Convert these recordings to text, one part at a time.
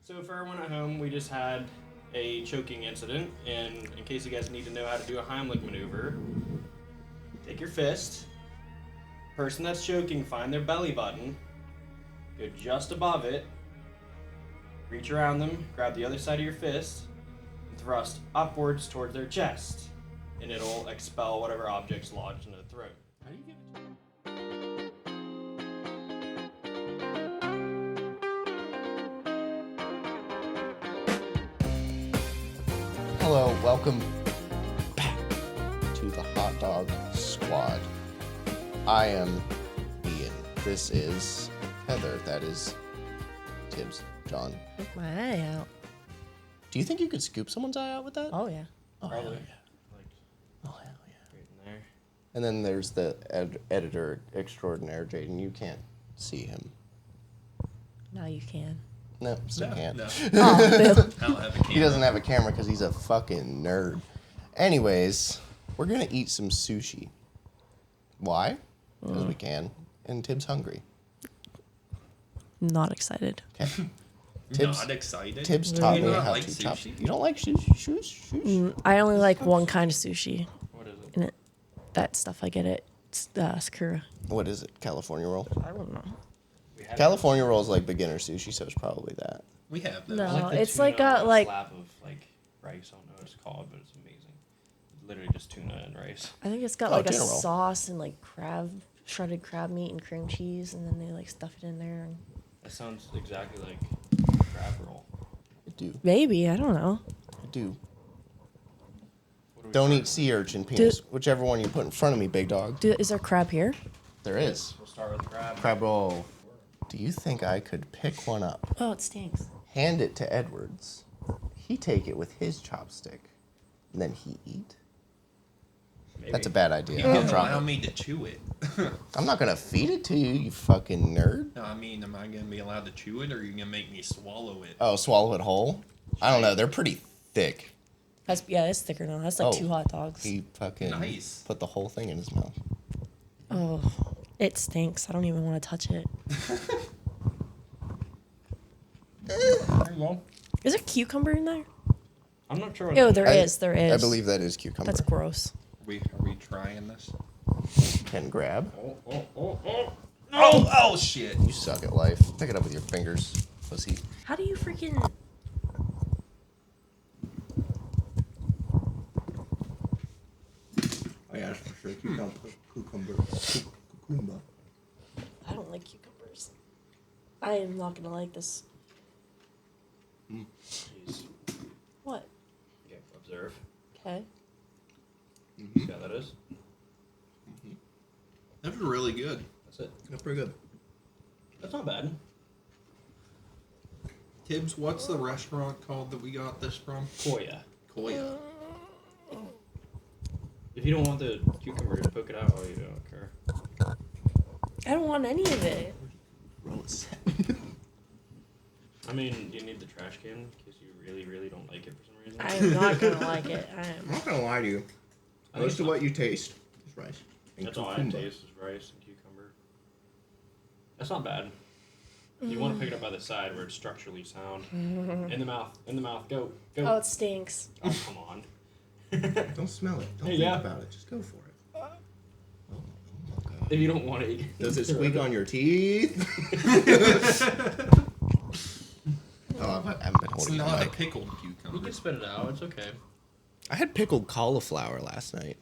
So for everyone at home, we just had a choking incident, and in case you guys need to know how to do a Heimlich maneuver, take your fist, person that's choking, find their belly button, go just above it, reach around them, grab the other side of your fist, and thrust upwards towards their chest, and it'll expel whatever object's lodged into the throat. How do you give it to them? Hello, welcome back to the Hotdog Squad. I am Ian. This is Heather. That is Tibbs. John. Take my eye out. Do you think you could scoop someone's eye out with that? Oh, yeah. Oh, Probably. hell yeah. Like, Oh, hell yeah. right in there. And then there's the editor extraordinaire, Jaden. You can't see him. Now you can. No, still can't. Oh, Bill. I don't have a camera. He doesn't have a camera because he's a fucking nerd. Anyways, we're going to eat some sushi. Why? Because we can. And Tibbs hungry. Not excited. Okay. Not excited. Tibbs taught You me not how like to chop. sushi? You don't like sushi? I only like one kind of sushi. What is it? And that stuff I get at Sakura. What is it? California roll? I don't know. We had California roll is like beginner sushi, so it's probably that. We have those. No. the it's tuna like a, on like- slab of like rice. I don't know what it's called, but it's amazing. It's literally just tuna and rice. I think it's got Oh, like a dinner roll. sauce and like shredded crab meat and cream cheese, and then they like stuff it in there. And That sounds exactly like crab roll. I do. maybe, I don't know. I do. What do we Don't start? eat sea urchin penis. Whichever one you put in front of me, big dog. Is there crab here? There is. We'll start with crab. Crab roll. Do you think I could pick one up, Oh, it stinks. hand it to Edwards, he take it with his chopstick, and then he eat? Maybe. That's a bad idea. You I'll can drop allow it. me to chew it. I'm not gonna feed it to you, you fucking nerd. No, I mean, am I going to be allowed to chew it, or are you going to make me swallow it? Oh, swallow it whole? I don't know. They're pretty thick. It's thicker now. That's like Oh. 2 hot dogs. He fucking Nice. put the whole thing in his mouth. Oh, it stinks. I don't even want to touch it. There you go. Is there cucumber in there? I'm not sure. What Oh, that there is. is. There is. I believe that is cucumber. That's gross. Are we trying this? Can grab. Oh, shit. You suck at life. Pick it up with your fingers, pussy. How do you freaking... I asked for sure cucumber. I don't like cucumbers. I am not gonna like this. Jeez. What? Okay, observe. Okay. See how that is? That was really good. That's it. That's pretty good. That's not bad. Tibbs, what's the restaurant called that we got this from? Koyia. Koyia. If you don't want the cucumber, just poke it out. Oh, you don't care. I don't want any of it. Roll a set. I mean, do you need the trash can in case you really, really don't like it for some reason? I am not gonna like it. I I'm am. not gonna lie to you. I think Most of what you taste is rice. And That's all I cucumber. taste is rice and cucumber. That's not bad. You want to pick it up by the side where it's structurally sound. In the mouth. In the mouth. Go. Go. Oh, it stinks. Oh, come on. Don't smell it. Don't Hey, think yeah. about it. Just go for it. Oh my God. If you don't want it, Does it squeak on your teeth? Oh, I haven't been It's holding not a it. pickled You cucumber. can spit it out. It's okay. I had pickled cauliflower last night.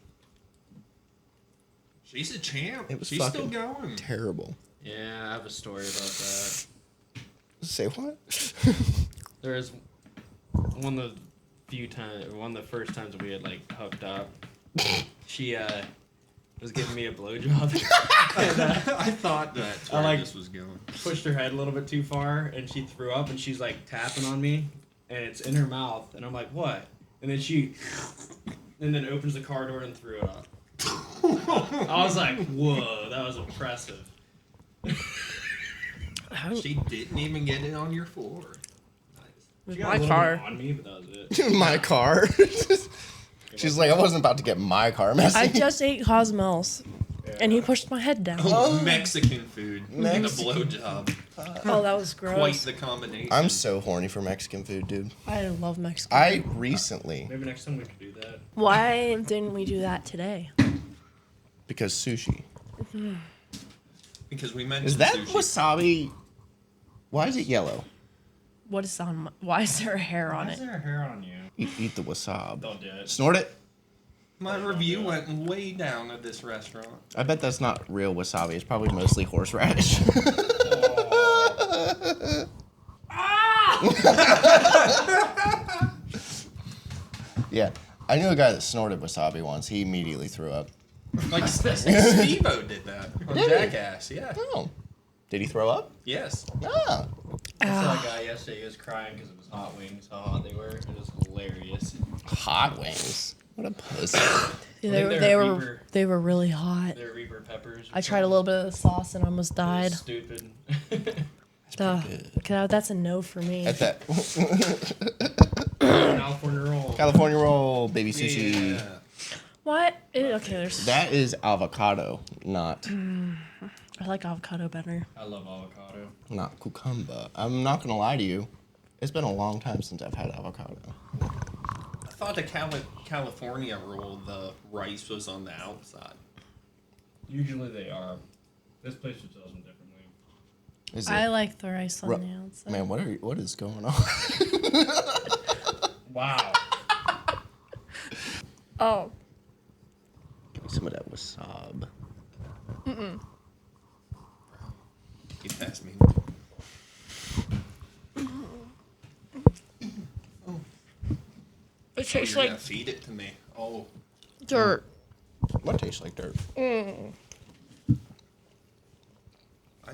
She's a champ. It was She's still fucking going. terrible. Yeah, I have a story about that. Say what? There is one of the first times we had like hooked up. She was giving me a blowjob. And, I thought that's I where like- this was going. pushed her head a little bit too far, and she threw up, and she's like tapping on me, and it's in her mouth, and I'm like, what? And then and then opens the car door and threw it up. I was like, whoa, that was impressive. She didn't even get it on your floor. With She got my a little car. bit on me, but that was it. My car. She's like, I wasn't about to get my car messy. I just ate Cosmos. Yeah, Okay. And he pushed my head down. Oh, Mexican food and a Mexican blowjob. Oh, that was Quite gross. the combination. I'm so horny for Mexican food, dude. I love Mexican. I recently, Maybe next time we could do that. Why didn't we do that today? because sushi. Because we mentioned Is that sushi. wasabi? Why is it yellow? What is on? Why is there a hair on Why is it? there hair on you? Eat the wasabi. Don't do it. Snort it. My review went way down at this restaurant. I bet that's not real wasabi. It's probably mostly horseradish. Yeah, I knew a guy that snorted wasabi once. He immediately threw up. Like Steve-O did that on Did he? Jackass. Yeah. Oh, did he throw up? Yes. Ah, I saw a guy yesterday. He was crying because it was hot wings. How hot they were. It was hilarious. hot wings. What a pussy. They were really hot. They're Reaper peppers. I tried a little bit of the sauce and almost died. Stupid. That's a no for me. At that California roll. California roll, baby sushi. Yeah. What? Okay, there's. That is avocado, not I like avocado better. I love avocado. cucumber. I'm not gonna lie to you. It's been a long time since I've had avocado. I thought the California roll, the rice was on the outside. Usually they are. This place just does them differently. Is I it? like the rice on Ru- the outside. Man, what is going on? Wow. Oh. Give me some of that wasabi. You passed me. It tastes You're like gonna feed it to me. Oh. dirt. What tastes like dirt? I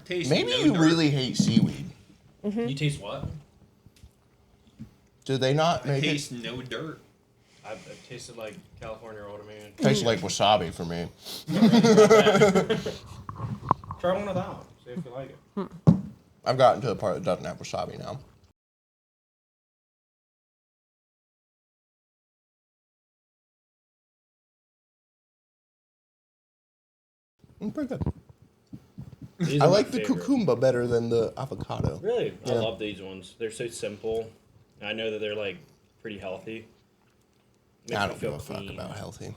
taste Maybe no you dirt. really hate seaweed. You taste what? Do they not I make taste no dirt. I've tasted like California roll to me. it taste like wasabi for me? Try one without. See if you like it. I've gotten to a part that doesn't have wasabi now. Pretty good. These I are my like the favorite. cucumber better than the avocado. Really? I Yeah. love these ones. They're so simple. I know that they're like pretty healthy. Makes I me don't feel give a fuck clean. about healthy.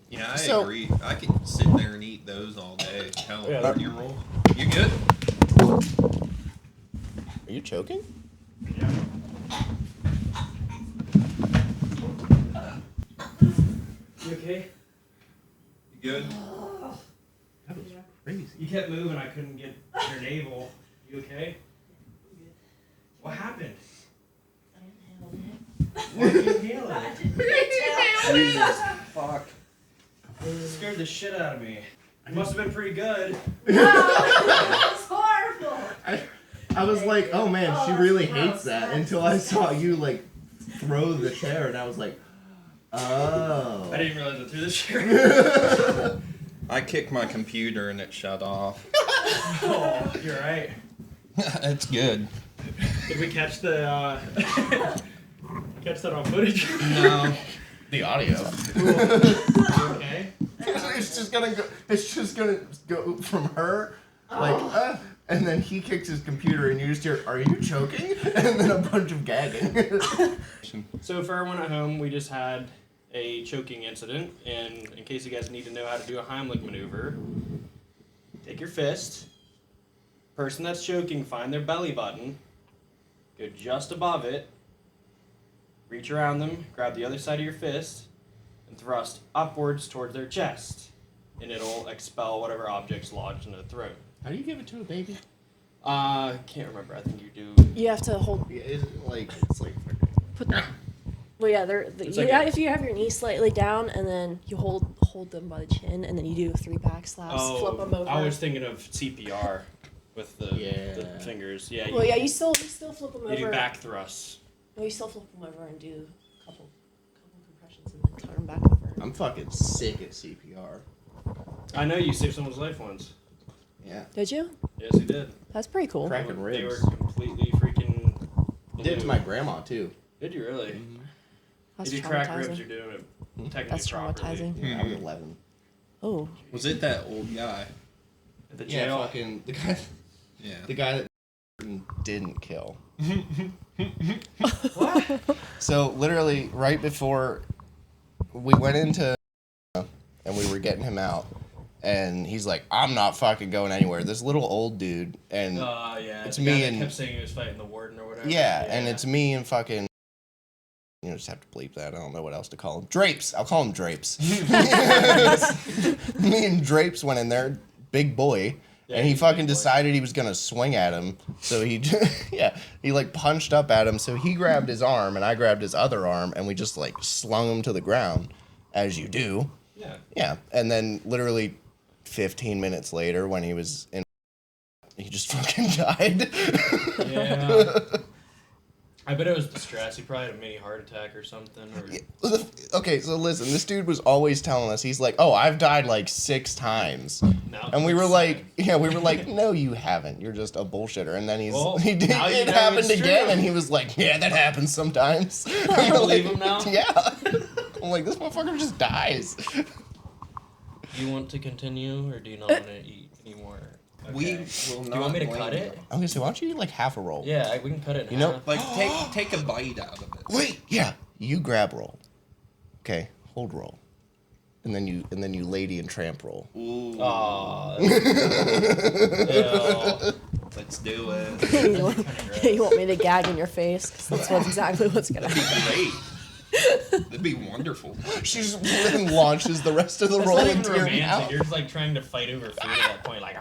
Yeah, I So- agree. I can sit there and eat those all day. California roll. You good? Are you choking? Yeah. You okay? You good? That was crazy. You kept moving. I couldn't get your navel. You okay? What happened? Why did you inhale it? Jesus, fuck. It scared the shit out of me. It must have been pretty good. That's horrible. I was like, oh man, Oh, she that's really gross. hates that until I saw you like throw the chair and I was like, oh. I didn't realize I threw the chair. I kicked my computer and it shut off. Oh, you're right. It's good. Did we catch the catch that on footage? No. The audio. You okay? It's just gonna go from her like and then he kicks his computer and you just hear, are you choking? And then a bunch of gagging. So for everyone at home, we just had a choking incident, and in case you guys need to know how to do a Heimlich maneuver, take your fist. Person that's choking, find their belly button, go just above it, reach around them, grab the other side of your fist, and thrust upwards towards their chest, and it'll expel whatever object's lodged in the throat. How do you give it to a baby? Can't remember. I think you do. You have to hold. Yeah, it's like Put. Well, yeah, It's like a- if you have your knee slightly down and then you hold them by the chin and then you do 3 back slaps, flip them over. I was thinking of CPR with the Yeah. fingers. Yeah. Well, yeah, you still flip them over. You do back thrusts. No, you still flip them over and do a couple compressions and then turn them back over. I'm fucking sick at CPR. I know you saved someone's life once. Yeah. Did you? Yes, you did. That's pretty cool. Cracking They were ribs. completely freaking. Did it to blue. my grandma too. Did you really? That's If you crack ribs, traumatizing. you're doing it technically That's properly. traumatizing. Yeah, I was 11. Oh. Was it that old guy? At the Yeah, jail. fucking the guy. Yeah. The guy that didn't kill. What? So literally, right before we went into, and we were getting him out, and he's like, "I'm not fucking going anywhere." This little old dude, and Yeah. it's the me guy that and kept saying he was fighting the warden or whatever. yeah, and it's me and fucking. You know, just have to bleep that. I don't know what else to call him. Drapes. I'll call him Drapes. Me and Drapes went in there, big boy. Yeah, and he he's a fucking big boy. decided he was gonna swing at him. So he, he like punched up at him. So he grabbed his arm and I grabbed his other arm and we just like slung him to the ground, as you do. Yeah. Yeah. And then literally 15 minutes later, when he was in, he just fucking died. Yeah. I bet it was the stress. He probably had a mini heart attack or something. Or... Okay, so listen, this dude was always telling us, he's like, "Oh, I've died like 6 times." Now And we were it's like, "No, you haven't. You're just a bullshitter." And then Well, he did. now you It know happened it's again, true. and he was like, "Yeah, that happens sometimes." You believe him now? Yeah. I'm like, this motherfucker just dies. Do you want to continue, or do you not want to eat anymore? Okay. We will not. Do you want me to blame cut you. it? I'm gonna say, why don't you eat like half a roll? Yeah, we can cut it in You know- half. Like take a bite out of it. Wait. Yeah. You grab roll. Okay. Hold roll. And then you lady and tramp roll. Ooh. Aw. Let's do it. You want me to gag in your face? 'Cause that's exactly what's gonna That'd happen. be great. That'd be wonderful. She just launches the rest of the That's roll not even into your romantic. mouth. You're just like trying to fight over food at that point, like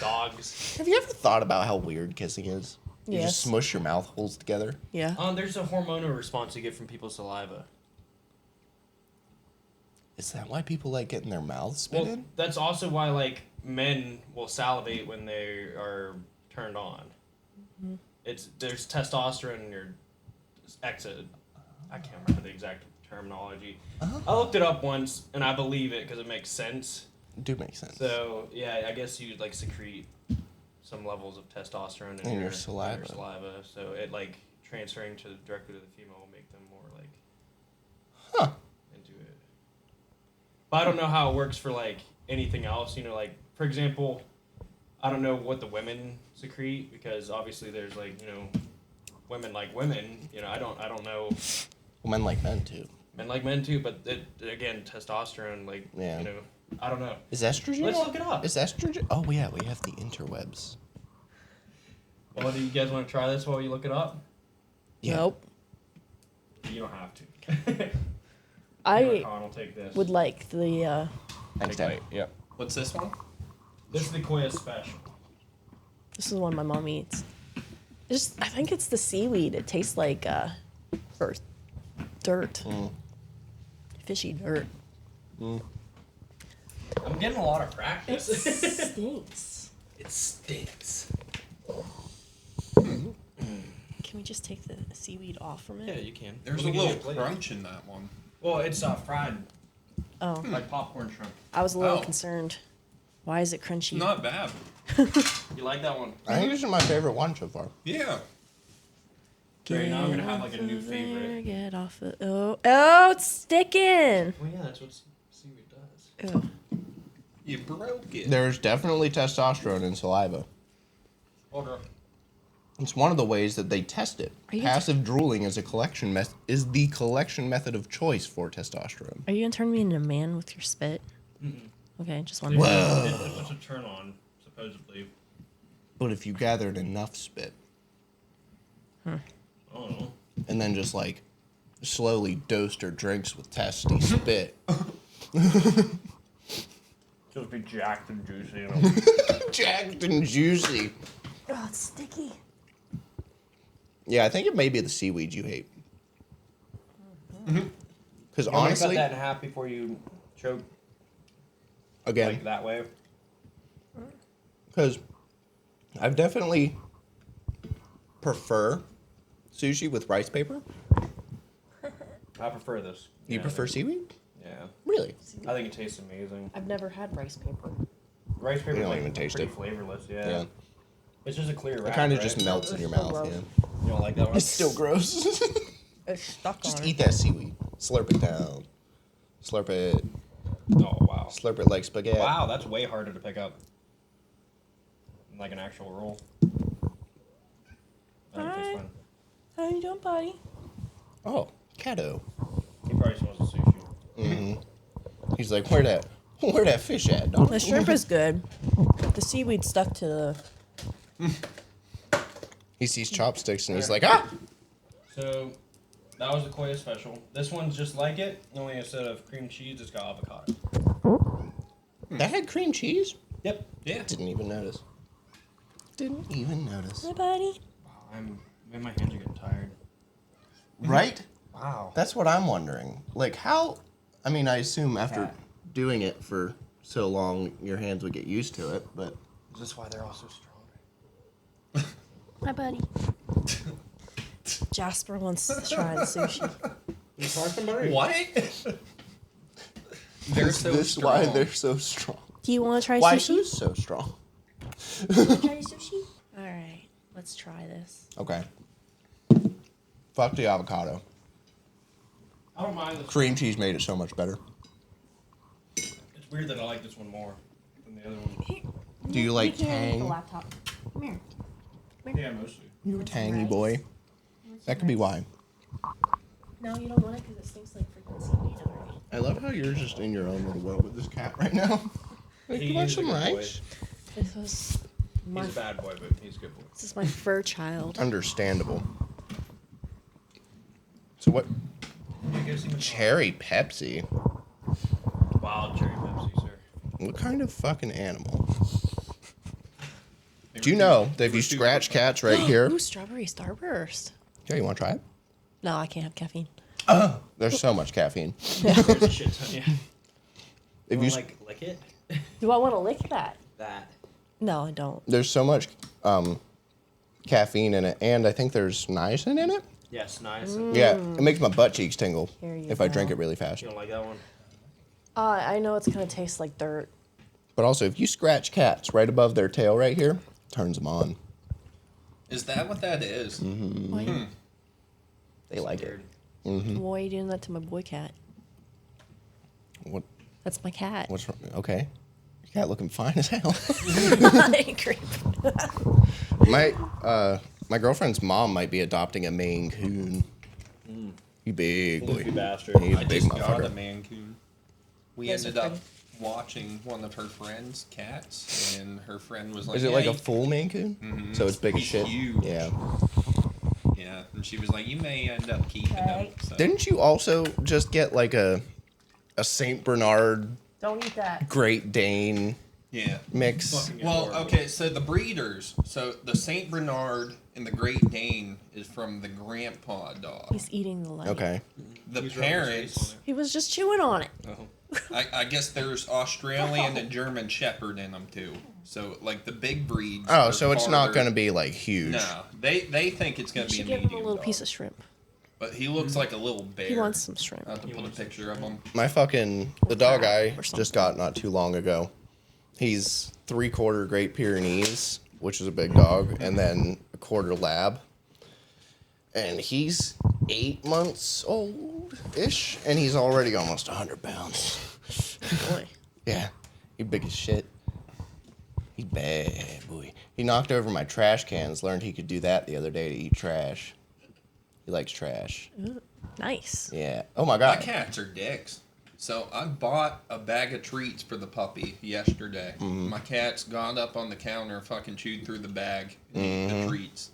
dogs. Have you ever thought about how weird kissing is? You Yes. just smush your mouth holes together. Yeah. There's a hormonal response you get from people's saliva. Is that why people like getting their mouths spit Well, in? that's also why like men will salivate when they are turned on. There's testosterone in your exit. I can't remember the exact terminology. I looked it up once and I believe it because it makes sense. Do make sense. So yeah, I guess you like secrete some levels of testosterone in your saliva. So it like transferring directly to the female will make them more like Huh. into it. But I don't know how it works for like anything else. You know, like for example, I don't know what the women secrete because obviously there's like women like women. You know, I don't know. Well, men like men too. Men like men too, but again, testosterone like Yeah. I don't know. Is estrogen? Let's look it up. Is estrogen? Oh yeah, we have the interwebs. Well, do you guys want to try this while you look it up? Yeah. Nope. You don't have to. I I'll take this. would like the. Thanks, Take Dad. bite. Yep. What's this one? This is the Koyia special. This is one my mom eats. I think it's the seaweed. It tastes like earth, dirt, fishy dirt. I'm getting a lot of It practice. stinks. It stinks. Can we just take the seaweed off from Yeah, it? you can. There's a Let me give little you plate. crunch in that one. Well, it's fried Oh, like popcorn shrimp. I was a little Oh. concerned. Why is it crunchy? Not bad. You like that one? I think this is my favorite one so far. Yeah. Great, now I'm gonna have off like a new of there, favorite. Get off of. Oh, it's sticking. Well, yeah, that's what seaweed does. Oh. You broke it. There's definitely testosterone in saliva. Hold on. It's one of the ways that they test it. Are you Passive drooling is the collection method of choice for testosterone. Are you gonna turn me into a man with your spit? Okay, just one. It's a turn on, supposedly. But if you gathered enough spit I don't know. and then just like slowly dosed her drinks with testy spit, Just be jacked and juicy. jacked and juicy. Oh, it's sticky. Yeah, I think it may be the seaweed you hate. Because Honestly, honestly, cut that in half before you choke again, like that way. because I've definitely prefer sushi with rice paper. I prefer this. You prefer seaweed? Yeah. Really? I think it tastes amazing. I've never had rice paper. Rice paper You is don't like even taste pretty it. flavorless. Yeah. Yeah. It's just a clear wrap. It kind of right? just melts in your It's so mouth. gross. Yeah. You don't like that one? It's still gross. It's stuck Just on eat that seaweed. Slurp it down. Slurp it. Oh wow. Slurp it like spaghetti. Wow, that's way harder to pick up. Like an actual roll. That tastes Hi. fine. How you doing, buddy? Oh, Cato. He probably smells the sushi. Mm-hmm. He's like, where that fish at, dog? The shrimp is good. The seaweed stuck to the. He sees chopsticks and he's like, ah! So, that was the Koyia special. This one's just like it, only instead of cream cheese, it's got avocado. That had cream cheese? Yep. Yeah. Didn't even notice. Didn't even notice. Hi, buddy. Wow, my hands are getting tired. Right? Wow. That's what I'm wondering. Like, how... I mean, I assume after doing it for so long, your hands would get used to it, but... Is this why they're all so strong? Hi, buddy. Jasper wants to try the sushi. You try somebody? What? They're so this strong. why they're so strong. Do you want to try Why sushi? who's so strong? Try sushi? All right, let's try this. Okay. Fuck the avocado. I don't mind this. Cream cheese made it so much better. It's weird that I like this one more than the other one. Here. Do you like can tang? The laptop. Come here. Yeah, mostly. You're a tangy boy. That could be why. No, you don't want it because it stinks like freaking seaweed already. I love how you're just in your own little world with this cat right now. Like, He you want is a some good boy. rice? This is my, He's a bad boy, but he's a good boy. this is my fur child. Understandable. So what? You guys see my Cherry Pepsi? wild cherry Pepsi, sir. What kind of fucking animal? Do you know that if you scratch cats right here? Ooh, strawberry starburst. Yeah, you want to try it? No, I can't have caffeine. There's so much caffeine. There's a shit ton, yeah. If You you, like lick it? Do I want to lick that? That. No, I don't. there's so much caffeine in it, and I think there's niacin in it. Yes, nice. Yeah, it makes my butt cheeks tingle Here you if I drink go. it really fast. You don't like that one? I know it's gonna taste like dirt. But also, if you scratch cats right above their tail right here, turns them on. Is that what that is? Why, They like it. why are you doing that to my boy cat? What? That's my cat. What's wrong? Okay. Your cat looking fine as hell. Creep. My girlfriend's mom might be adopting a Maine Coon. You big boy. Goofy bastard. He's a I big just got a motherfucker. Mancoon. We Those are ended up pretty. watching one of her friend's cats, and her friend was like, Is it yeah, like a you- full Maine Coon? So it's big as He's shit. huge. Yeah. Yeah, and she was like, you may end up keeping him. So. Didn't you also just get like a Saint Bernard Don't eat that. Great Dane Yeah. mix? Fucking Well, adorable. okay, so the breeders, so the Saint Bernard and the Great Dane is from the grandpa dog. He's eating the light. Okay. The He's rubbing his face parents, He was just chewing on it. on it. I guess there's Australian and German Shepherd in them too. So like the big breeds. Oh, are so it's not harder. going to be like huge. No, they think it's gonna You be a should give medium him a little dog. piece of shrimp. But he looks like a little bear. He wants some shrimp. I have to put a picture of him. The dog I Or something. just got not too long ago, he's 3/4 Great Pyrenees, which is a big dog, and then a quarter Lab. And he's 8 months old-ish, and he's already almost 100 pounds. Boy. Yeah, he big as shit. He bad, boy. He knocked over my trash cans, learned he could do that the other day to eat trash. He likes trash. Nice. Yeah. Oh my My god. cats are dicks. So I bought a bag of treats for the puppy yesterday. Mm-hmm. My cat's gone up on the counter, fucking chewed through the bag and Mm-hmm. ate the treats.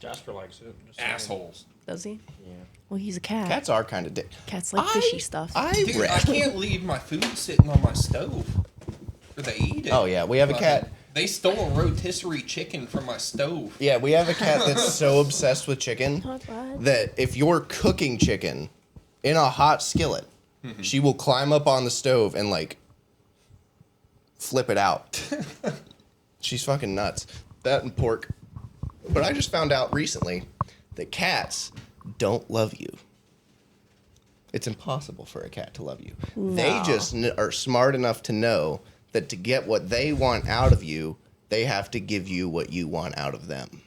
Jasper likes it. Just saying. Assholes. Does he? Yeah. Well, he's a cat. Cats are kind of dick. Cats like fishy stuff. Dude, I read. can't leave my food sitting on my stove. Or they eat it. Oh, yeah, we have a Fucking- cat. They stole a rotisserie chicken from my stove. Yeah, we have a cat that's so obsessed with chicken Not bad. that if you're cooking chicken in a hot skillet, she will climb up on the stove and like flip it out. She's fucking nuts. That and pork. But I just found out recently that cats don't love you. It's impossible for a cat to love you. They No. just are smart enough to know that to get what they want out of you, they have to give you what you want out of them.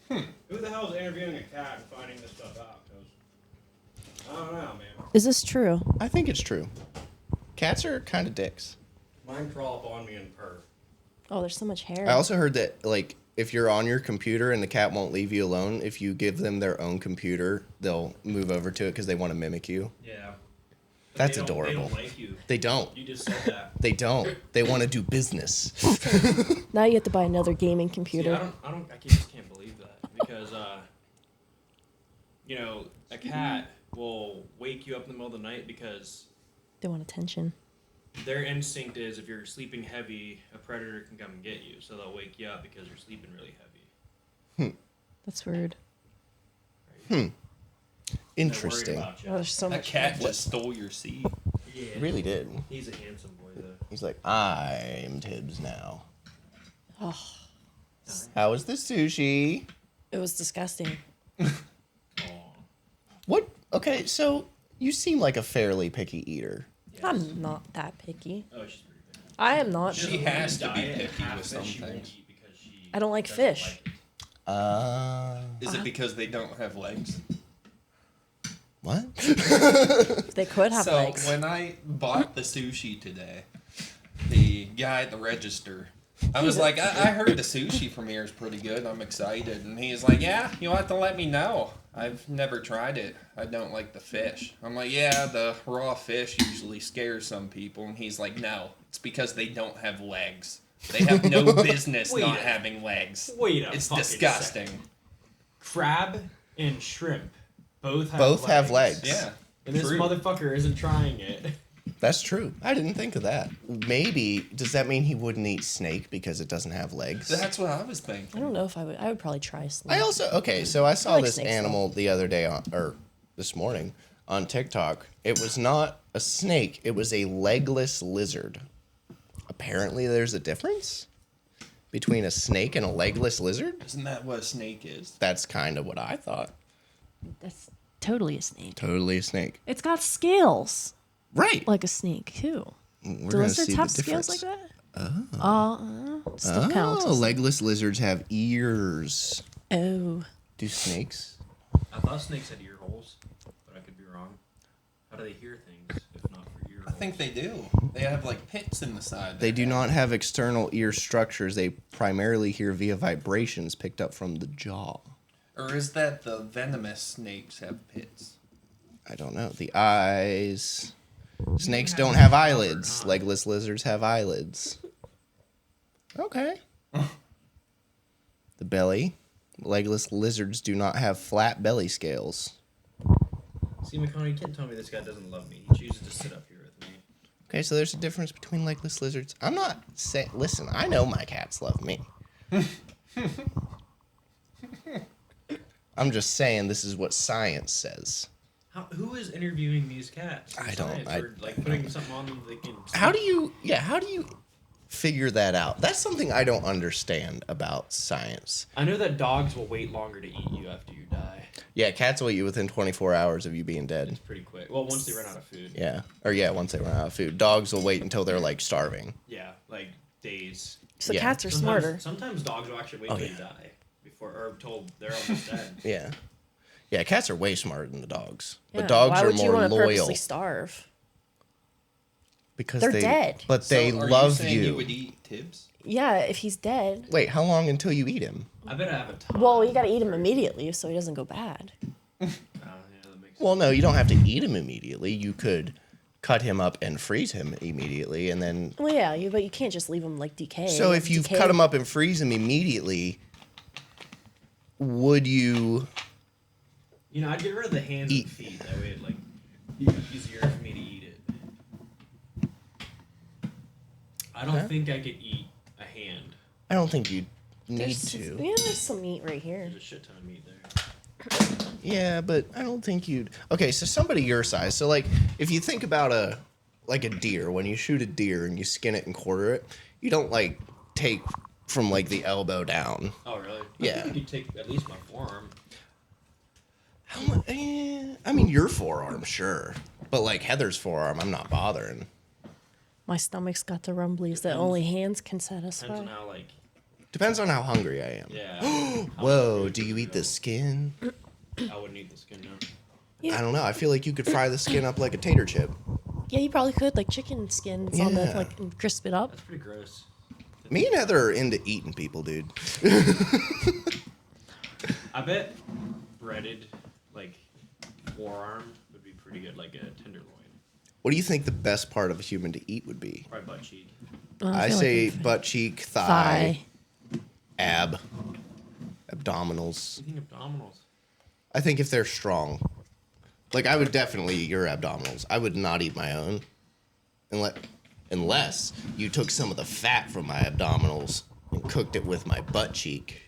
Who the hell is interviewing a cat and finding this stuff out? 'Cause I don't know, man. Is this true? I think it's true. Cats are kind of dicks. Mine crawl up on me and purr. Oh, there's so much hair. I also heard that, like, if you're on your computer and the cat won't leave you alone, if you give them their own computer, they'll move over to it because they want to mimic you. Yeah. But That's they adorable. They don't like you. They don't. You just said that. They don't. They want to do business. Now you have to buy another gaming See, computer. I just can't believe that because, you know, a cat will wake you up in the middle of the night because They want attention. their instinct is if you're sleeping heavy, a predator can come and get you. So they'll wake you up because you're sleeping really heavy. That's weird. Right? Interesting. Oh, there's so That much cat hair. just stole your seed. Yeah. Really did. He's a handsome boy, though. He's like, I'm Tibbs now. Oh, How was the sushi? it was disgusting. Aw. What? Okay, so you seem like a fairly picky eater. Yes. I'm not that picky. Oh, she's pretty big. I am not. She has to be Diet, picky half with of it some she won't things. eat because she I don't like doesn't fish. like it. Is it because they don't have legs? What? They could have So legs. when I bought the sushi today, the guy at the register, I was like, I heard the sushi from here is pretty good. I'm excited. And he's like, yeah, you'll have to let me know. I've never tried it. I don't like the fish. I'm like, yeah, the raw fish usually scares some people. And he's like, no, it's because they don't have legs. They have no business Wait not a- having legs. Wait a It's fucking disgusting. second. Crab and shrimp both have Both legs. have legs. Yeah. And this True. motherfucker isn't trying it. That's true. I didn't think of that. Maybe, does that mean he wouldn't eat snake because it doesn't have legs? That's what I was I thinking. don't know if I would. I would probably try snake. I also, okay, so I saw like this snakes, animal the other day, or this morning, on TikTok. It was not a snake, it was a legless lizard. Apparently there's a difference between a snake and a legless lizard? Isn't that what a snake is? That's kind of what I thought. That's totally a snake. Totally a snake. It's got scales Right. like a snake too. We're Do gonna lizards see have the scales difference. like that? Still counts. Oh, legless lizards have ears. Oh, Do snakes? I thought snakes had ear holes, but I could be wrong. How do they hear things if not for ear I think they do. They have like pits in the side. They do not have external ear structures. They primarily hear via vibrations picked up from the jaw. Or is that the venomous snakes have pits? I don't know. The eyes. Snakes have don't them have covered, eyelids. huh? Legless lizards have eyelids. Okay. The belly. Legless lizards do not have flat belly scales. See, McConnell, you can't tell me this guy doesn't love me. He chooses to sit up here with me. Okay, so there's a difference between legless lizards. I'm not saying. Listen, I know my cats love me. I'm just saying this is what science says. Who is interviewing these cats? in I don't- science, I- or, like putting something on them they can. How do you figure that out? That's something I don't understand about science. I know that dogs will wait longer to eat you after you die. Yeah, cats will eat you within 24 hours of you being dead. It's pretty quick. Well, once they run out of food. Yeah. Or yeah, once they run out of food. Dogs will wait until they're like starving. Yeah, like days. so Yeah. cats are Sometimes- smarter. Sometimes dogs will actually wait Oh, till yeah. you die before, or told they're almost dead. Yeah. Yeah, cats are way smarter than the dogs. Yeah, But dogs why are would you more want to loyal purposely starve? because They're they dead. But So they are love you. Saying you. you would eat Tibbs? Yeah, if he's dead. Wait, how long until you eat him? I bet I have a ton. Well, you got to eat him immediately so he doesn't go bad. Oh, yeah, that makes Well, no, you don't have to eat him immediately. You could cut him up and freeze him immediately and then Well, yeah, but you can't just leave him like decay. So if you Decay- cut him up and freeze him immediately, would you You know, I'd get rid of the hands Eat. and feet. That way it'd like be easier for me to eat it. I don't Okay. think I could eat a hand. I don't think you need There's- to. Yeah, there's some meat right here. There's a shit ton of meat there. Yeah, but I don't think you'd. Okay, so somebody your size. So like, if you think about a deer, when you shoot a deer and you skin it and quarter it, you don't like take from like the elbow down. Oh, really? Yeah. I think you could take at least my forearm. How much? I mean, your forearm, sure, but like Heather's forearm, I'm not bothering. My stomach's got the rumblies that only hands can Depends satisfy. on how, like, Depends on how hungry I am. yeah. Whoa, do you eat the skin? I wouldn't eat the skin, no. Yeah. I don't know. I feel like you could fry the skin up like a tater chip. Yeah, you probably could, like chicken skins on the, Yeah. like, and crisp it up. That's pretty gross. Me and Heather are into eating people, dude. I bet breaded, like, forearm would be pretty good, like a tenderloin. What do you think the best part of a human to eat would be? Probably butt cheek. I feel say like butt cheek, thigh, thigh. abdominals. You think abdominals? I think if they're strong, like I would definitely eat your abdominals. I would not eat my own, unless you took some of the fat from my abdominals and cooked it with my butt cheek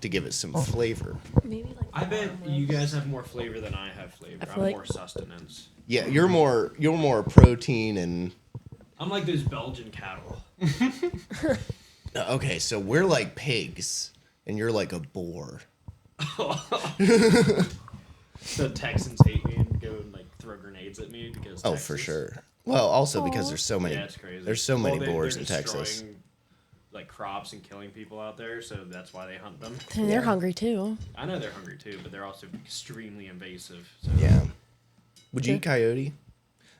to give it some flavor. Maybe like. I bet you guys have more flavor than I have flavor. I feel I'm like- more sustenance. Yeah, you're more protein and. I'm like those Belgian cattle. Okay, so we're like pigs, and you're like a boar. The Texans hate me and go and like throw grenades at me because. Oh, Texas. for sure. Well, also because Aw. there's so many. Yeah, it's crazy. There's so many Well, boars they're in Texas. destroying, like crops and killing people out there, so that's why they hunt them. And they're hungry too. I know they're hungry too, but they're also extremely invasive. So. Yeah. Would you Yeah. eat coyote?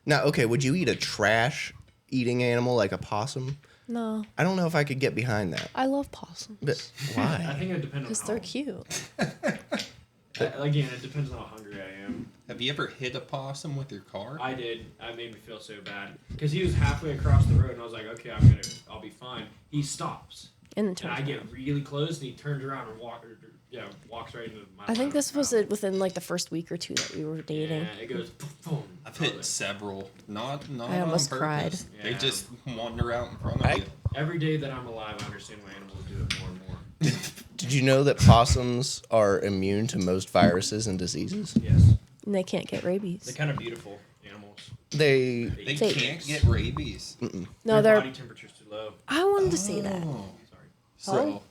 Now, okay, would you eat a trash eating animal like a possum? No, I don't know if I could get behind that. I love possums. But I why? think it depends on Because how. they're cute. Again, it depends on how hungry I am. Have you ever hit a possum with your car? I did. That made me feel so bad because he was halfway across the road, and I was like, "Okay, I'll be fine." He stops, And then and I turns get around. really close, and he turns around and walks right into my. I think line this of was travel. it within like the first week or two that we were dating. Yeah, it goes boom, boom. I've hit several. Not I almost on purpose. cried. They Yeah. just wander out in front of you. Every day that I'm alive, I understand why animals do it more and more. Did you know that possums are immune to most viruses and diseases? Yes, And they can't get they're rabies. kind of beautiful animals. They They They- can't get rabies. No, Their they're. body temperature's too low. I wanted to say that. Oh. Sorry. So,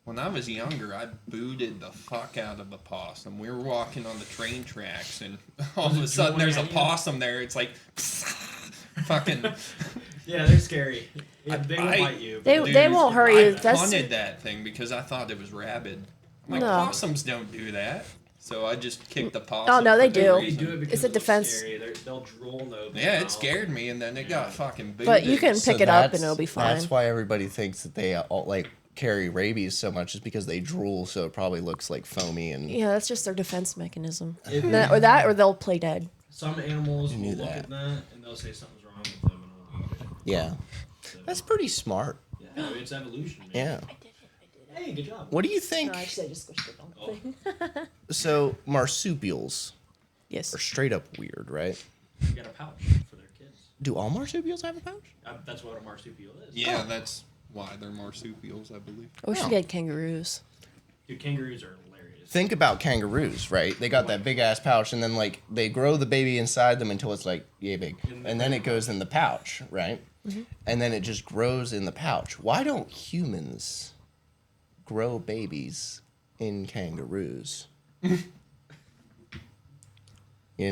when I was younger, I booted the fuck out of a possum. We were walking on the train tracks, and all of a sudden there's a possum there. It's like, fucking. Yeah, they're scary. They won't I- bite you. They- but they they're- won't hurt you. I That's- hunted that thing because I thought it was rabid. I'm like, No. possums don't do that. So I just kicked the possum. Oh, no, they for do. no They do it reason. because It's a it looks defense. scary. They'll drool and open Yeah, their it mouth. scared me, and then it got fucking booted. But you can so pick it up and that's- it'll be fine. That's why everybody thinks that they all like carry rabies so much, is because they drool, so it probably looks like foamy and. Yeah, that's just their defense mechanism. If- Or they'll play dead. Some animals will knew look that. at that and they'll say something's wrong with them and will eat it. Yeah, So, that's pretty smart. yeah, it's evolution. Man. Yeah. Hey, good job. What do you think? I just squished it on Oh. thing. So marsupials Yes. are straight up weird, right? You got a pouch for their kids. Do all marsupials have a pouch? That's what a marsupial is. Yeah, that's why they're marsupials, I believe. I wish we had kangaroos. Dude, kangaroos are hilarious. Think about kangaroos, right? They got that big ass pouch, and then like they grow the baby inside them until it's like yay big, and then it goes in the pouch, right? And then it just grows in the pouch. Why don't humans grow babies in kangaroos? You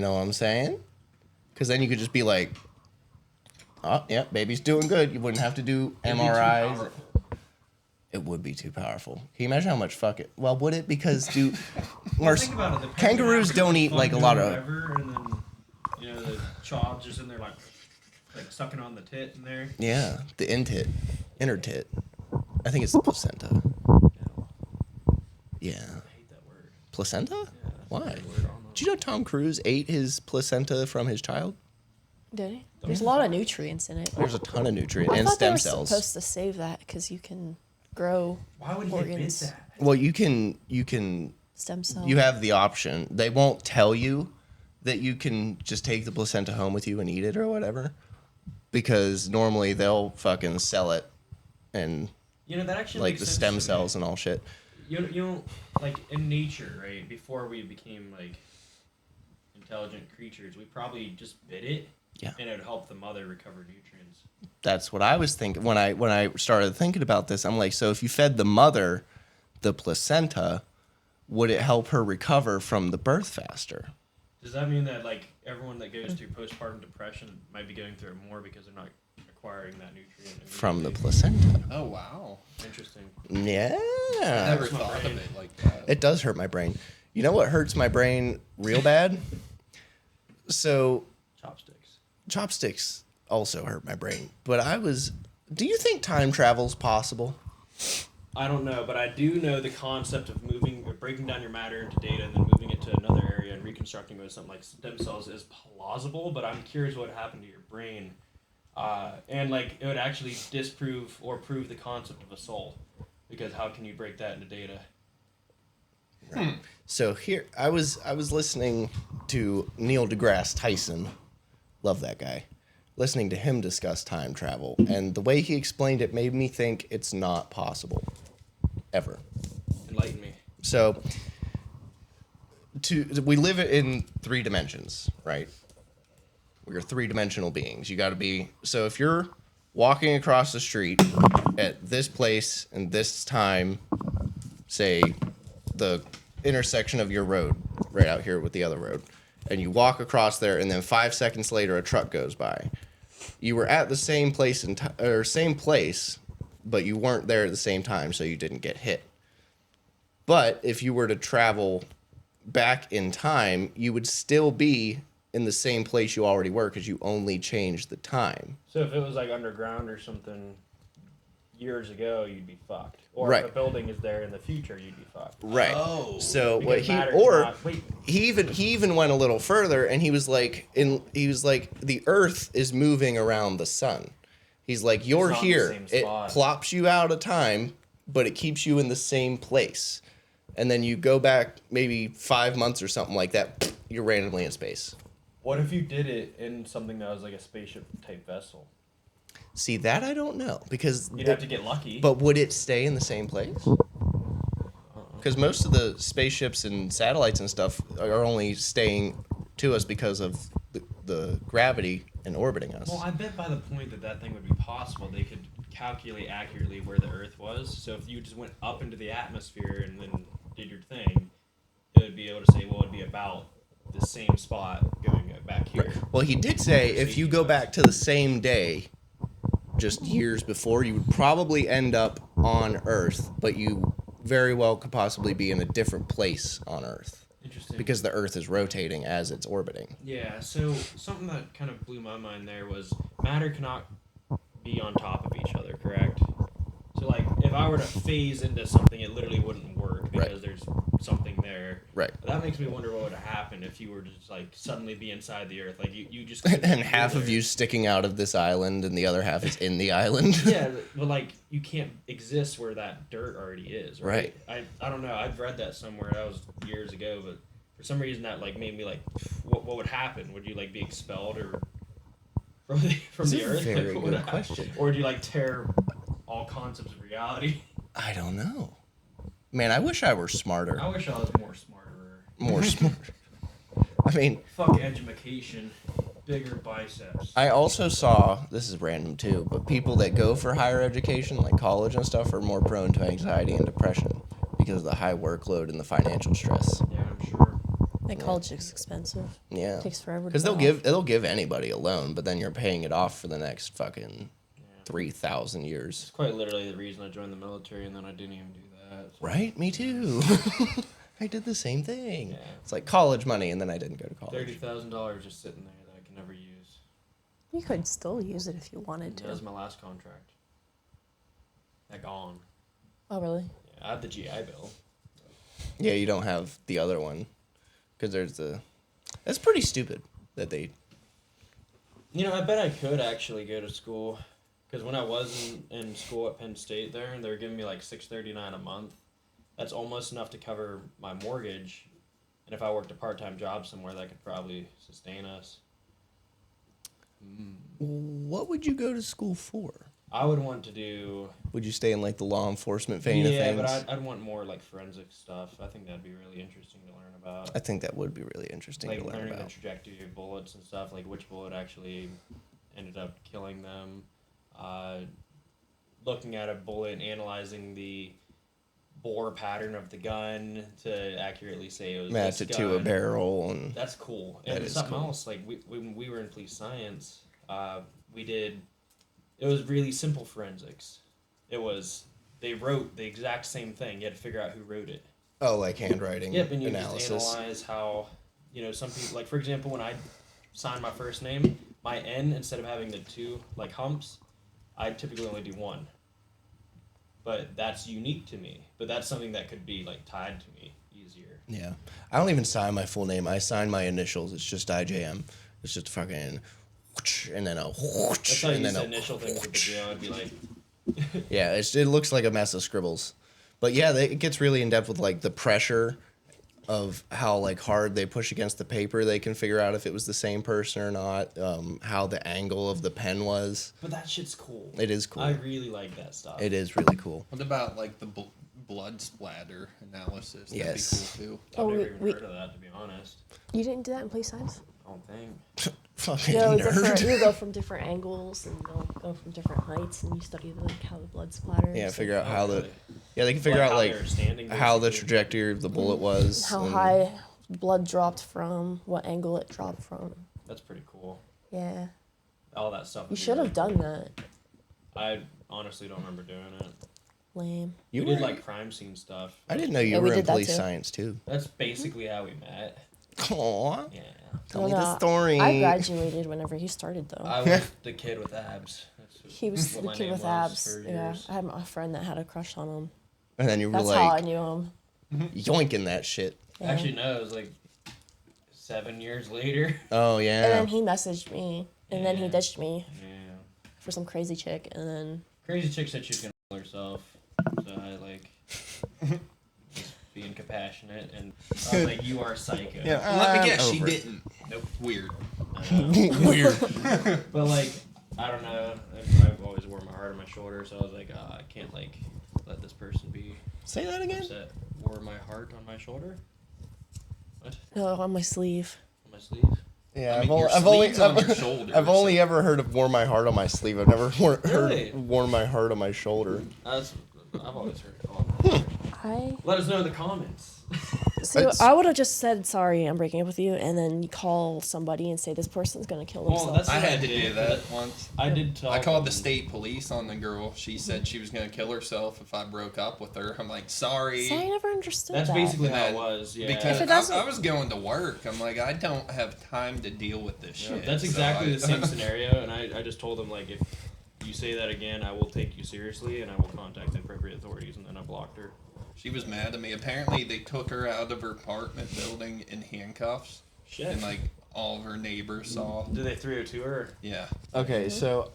know what I'm saying? Because then you could just be like, oh, yeah, baby's doing good. You wouldn't have to do It'd be too MRIs. powerful. It would be too powerful. Can you imagine how much fuck it? Well, would it? Because Think about it. The kangaroos don't eat like a lot of. whatever, and then the child's just in there like sucking on the tit in there. Yeah, the inner tit. I think it's the placenta. Yeah, I hate that word. placenta. Yeah, that's a Why? bad word, I don't know. Did you know Tom Cruise ate his placenta from his child? Did he? There's a lot of nutrients in it. There's a ton of nutrient I and thought they stem were cells. supposed to save that because you can grow Why would he admit organs. that? Well, you can Stem cells. you have the option. They won't tell you that you can just take the placenta home with you and eat it or whatever, because normally they'll fucking sell it and That actually like makes the sense stem to me. cells and all shit. You don't like in nature, right? Before we became like intelligent creatures, we probably just bit it. Yeah. And it would help the mother recover nutrients. That's what I was thinking when I started thinking about this. I'm like, so if you fed the mother the placenta, would it help her recover from the birth faster? Does that mean that like everyone that goes through postpartum depression might be going through it more because they're not acquiring that nutrient From the immediately? placenta. Oh, wow. Interesting. Yeah. I never Hurts my thought of brain. it like that. It does hurt my brain. You know what hurts my brain real bad? So Chopsticks. chopsticks also hurt my brain. But do you think time travel's possible? I don't know, but I do know the concept of moving or breaking down your matter into data and then moving it to another area and reconstructing it with something like stem cells is plausible. But I'm curious what happened to your brain, and like it would actually disprove or prove the concept of a soul, because how can you break that into data? So here, I was listening to Neil deGrasse Tyson. Love that guy. Listening to him discuss time travel, and the way he explained it made me think it's not possible. Ever. Enlighten me. So, we live in 3 dimensions, right? We're 3-dimensional beings. You got to be... So if you're walking across the street at this place and this time, say, the intersection of your road, right out here with the other road, and you walk across there, and then 5 seconds later a truck goes by. You were at the same place same place, but you weren't there at the same time, so you didn't get hit. But if you were to travel back in time, you would still be in the same place you already were because you only changed the time. So if it was like underground or something years ago, you'd be fucked. Or Right. if a building is there in the future, you'd be fucked. Right. Oh. So what Because matter cannot- wait, he even went a little further, and he was like the Earth is moving around the sun. He's like, you're not in the here. same It spot. plops you out of time, but it keeps you in the same place. And then you go back maybe 5 months or something like that, you're randomly in space. what if you did it in something that was like a spaceship type vessel? See, that I don't know, because You'd have to get lucky. but would it stay in the same place? Because most of the spaceships and satellites and stuff are only staying to us because of the gravity and orbiting us. Well, I bet by the point that thing would be possible, they could calculate accurately where the Earth was. So if you just went up into the atmosphere and then did your thing, it would be able to say, well, it'd be about the same spot going back here. Well, he did say if you go back to the same day, just years before, you would probably end up on Earth, but you very well could possibly be in a different place on Earth Interesting. because the Earth is rotating as it's orbiting. Yeah, so something that kind of blew my mind there was matter cannot be on top of each other, correct? So, like, if I were to phase into something, it literally wouldn't work because Right. there's something there. Right. But that makes me wonder what would happen if you were to just, like, suddenly be inside the Earth. Like, you just... And half of you sticking out of this island and the other half is in the island. Yeah, but, like, you can't exist where that dirt already is, right? Right. I don't know. I've read that somewhere. That was years ago, but for some reason that, like, made me, like, what would happen? Would you, like, be expelled or... from That's the a Earth? very Like, what good would happen? question. Or do you, like, tear all concepts of reality? I don't know. Man, I wish I were smarter. I wish I was more smarter. More smart. I mean, Fuck education. Bigger biceps. I also saw, this is random too, but people that go for higher education, like college and stuff, are more prone to anxiety and depression because of the high workload and the financial stress. Yeah, I'm sure. That college is expensive. Yeah. Takes forever to Because pay they'll off. give anybody a loan, but then you're paying it off for the next fucking 3,000 years. It's quite literally the reason I joined the military, and then I didn't even do that. So. Right? Me too. I did the same thing. Yeah. It's like college money, and then I didn't go to college. $30,000 just sitting there that I can never use. You could still use it if you wanted That was to. my last contract. That gone. Oh, really? Yeah, I had the GI Bill. Yeah, you don't have the other one. Because there's the... That's pretty stupid that they... You know, I bet I could actually go to school. Because when I was in school at Penn State there, they were giving me like $639 a month. That's almost enough to cover my mortgage. And if I worked a part-time job somewhere, that could probably sustain us. What would you go to school for? I would want to do... Would you stay in like the law enforcement vein of Yeah, things? but I'd want more like forensic stuff. I think that'd be really interesting to learn about. I think that would be really interesting Like to learn learning about. the trajectory of bullets and stuff, like which bullet actually ended up killing them. Looking at a bullet and analyzing the bore pattern of the gun to accurately say it was Match this it to a gun. barrel and That's cool. That And is something cool. else, like when we were in police science, it was really simple forensics. It was, they wrote the exact same thing. You had to figure out who wrote it. like handwriting Yep, and you analysis. just analyze how, some people, like for example, when I signed my first name, my N, instead of having the 2 like humps, I typically only do 1. But that's unique to me. But that's something that could be like tied to me easier. Yeah. I don't even sign my full name. I sign my initials. It's just IJM. It's just fucking, and then a, That's how I and use then the initial things with the J. I'd be like, yeah, it looks like a mess of scribbles. But yeah, it gets really in depth with like the pressure of how like hard they push against the paper. They can figure out if it was the same person or not. How the angle of the pen was. but that shit's cool. It is cool. I really like that stuff. It is really cool. What about like the blood splatter analysis? Yes. That'd be cool too. I've Oh, never even we- heard of that, to be honest. You didn't do that in police science? I don't think. Fucking You nerd. you go from different angles and they'll go from different heights and you study like how the blood splatters. Yeah, figure out Oh, how the really? they can figure Like out how like they're standing, how the basically? trajectory of the bullet was. how and- high blood dropped from, what angle it dropped from. That's pretty cool. Yeah. All that stuff. You would be should really have done cool. that. I honestly don't remember doing it. Lame. You We did were- like crime scene stuff. I didn't know you Yeah, we were in did that police too. science too. That's basically how we met. Aw. Yeah. Tell No, me the no, story. I graduated whenever he started though. I was the kid with abs. That's He was what the my kid name with was abs. for Yeah. years. I had a friend that had a crush on him. And then you were That's how I like knew him. yoinking that shit. Yeah. Actually, no, it was like 7 years later. Oh And yeah. then he messaged me. And then he Yeah. ditched me Yeah. for some crazy chick. And then Crazy chick said she was gonna kill herself, so I like just being compassionate, and I was like, "You are psycho." Let me guess, she over it. didn't. Nope. Weird. Weird. But like, I don't know. I've always wore my heart on my shoulder, so I was like, I can't like let this person be Say that again. upset. Wore my heart on my shoulder. What? on my sleeve. On my sleeve? Yeah, I mean, your I've only sleeve's on your shoulder, I've only so- ever heard of "wore my heart on my sleeve." I've never Really? heard "worn my heart on my shoulder." I've always heard it called. Let us know in the comments. So It's- I would have just said sorry, I'm breaking up with you, and then you call somebody and say this person's gonna kill Well, themselves. that's- I had to Yeah. do that once. I did tell. I called the them- state police on the girl. She said she was gonna kill herself if I broke up with her. I'm like, sorry. See, I never understood That's that. basically how it And was. Yeah. Because If it doesn't- I was going to work. I'm like, I don't have time to deal with this Yeah, shit. that's So exactly I- the same scenario, and I just told him like, if you say that again, I will take you seriously, and I will contact the appropriate authorities, and then I blocked her. She was mad at me. Apparently, they took her out of her apartment building in handcuffs, Shit. and like all of her neighbors saw. Did they 302 her? Yeah. Okay, so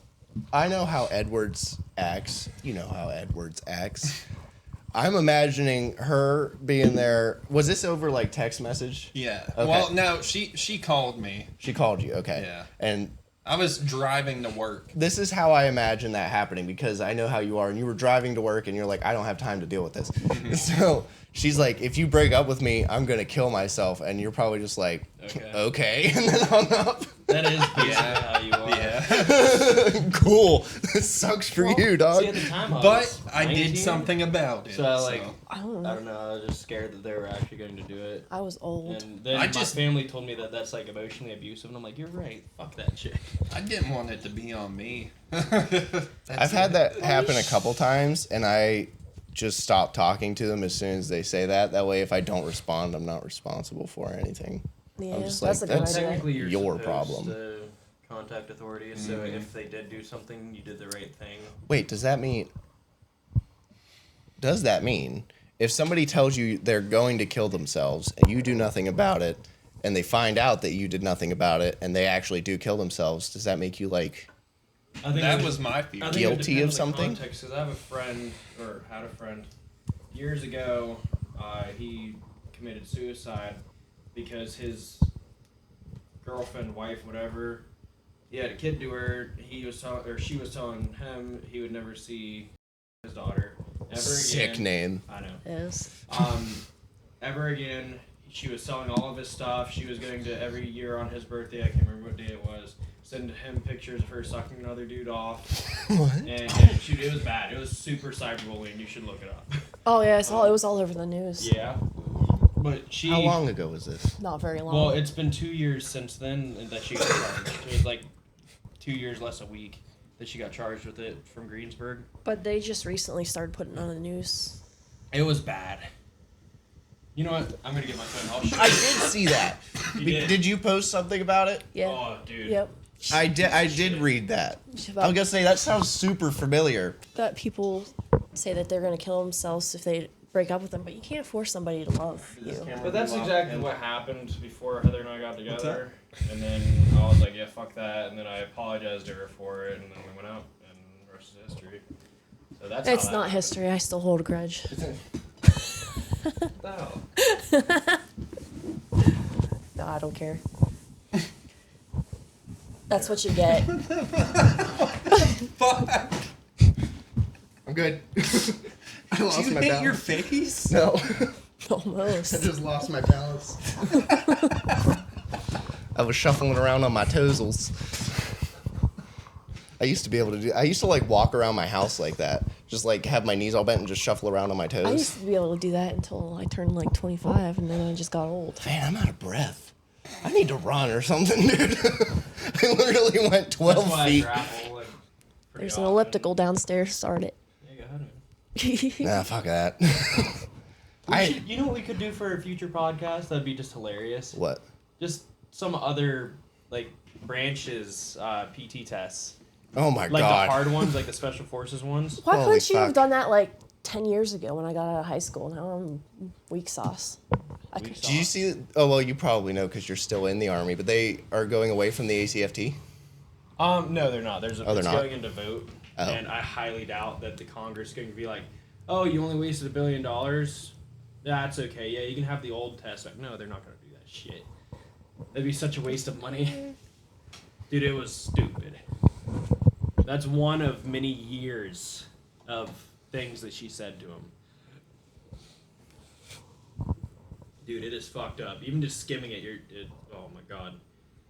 I know how Edwards acts. You know how Edwards acts. I'm imagining her being there. Was this over like text message? Yeah. Okay. Well, no, she called me. She called you. Okay. Yeah. And I was driving to work. this is how I imagine that happening because I know how you are. And you were driving to work and you're like, I don't have time to deal with this. So she's like, if you break up with me, I'm going to kill myself. And you're probably just like, okay. And then hung up. That is basically Yeah. how you are. Yeah. Cool. This sucks for you, dog. See, at the time, But I 19, did something about it. So I like, I don't I know. don't know. I was just scared that they were actually going to do it. I was old. And then I my just- family told me that that's like emotionally abusive, and I'm like, you're right. Fuck that chick. I didn't want it to be on me. I've had that happen a couple times, and I just stop talking to them as soon as they say that. That way, if I don't respond, I'm not responsible for anything. Yeah, I'm just that's like, a good that's idea. Technically, you're your supposed problem. to contact authorities. So if they did do something, you did the right thing. Wait, does that mean if somebody tells you they're going to kill themselves and you do nothing about it, and they find out that you did nothing about it and they actually do kill themselves, does that make you like I think That it was my fear. I think it guilty depends of on the something? Context, because I have a friend, or had a friend, years ago. He committed suicide because his girlfriend, wife, whatever, he had a kid to her. He was or she was telling him he would never see his daughter ever sick again. name? I know. Is. Ever again. She was selling all of his stuff. She was going to every year on his birthday. I can't remember what day it was. Send him pictures of her sucking another dude off. What? And shoot, it was bad. It was super cyberbullying. You should look it up. Oh yeah, it was all over the news. Yeah. But she. How long ago was this? Not very long. Well, it's been 2 years since then that she got charged. It was like 2 years less a week that she got charged with it from Greensburg. But they just recently started putting on the news. It was bad. You know what? I'm gonna get my phone. I'll show I you. did see that. You did? Did you post something about it? Yeah. Oh, dude. Yep. I did read that. I was gonna say that sounds super familiar. That people say that they're gonna kill themselves if they break up with them, but you can't force somebody to love you. But that's exactly what happened before Heather and I got together. And then I was like, yeah, fuck that. And then I apologized to her for it, and then we went out, and the rest is history. So that's It's how that not happened. history. I still hold a grudge. No. No, I don't care. That's what you get. Fuck. I'm good. I lost Did you my hit balance. your face? No. I Almost. just lost my balance. I was shuffling around on my toesels. I used to like walk around my house like that. Just like have my knees all bent and just shuffle around on my toes. I used to be able to do that until I turned like 25, and then I just got old. Man, I'm out of breath. I need to run or something, dude. I literally went 12 That's why feet. I travel, like, pretty There's an often. elliptical downstairs. Start it. Yeah, go ahead, man. Nah, fuck that. You know what we could do for a future podcast? That'd be just hilarious. What? Just some other like branches PT tests, Oh my like god. the hard ones, like the special forces ones. Why Holy couldn't you have fuck. done that like 10 years ago when I got out of high school? Now I'm weak sauce. I could. Did you see? Oh well, you probably know because you're still in the army. But they are going away from the ACFT. No, they're not. There's a Oh, they're it's not? going into vote, Oh. and I highly doubt that the Congress is going to be like, "Oh, you only wasted $1 billion. That's okay. Yeah, you can have the old test." Like, no, they're not going to do that shit. That'd be such a waste of money, dude. It was stupid. That's one of many years of things that she said to him. Dude, it is fucked up. Even just skimming it, oh my god.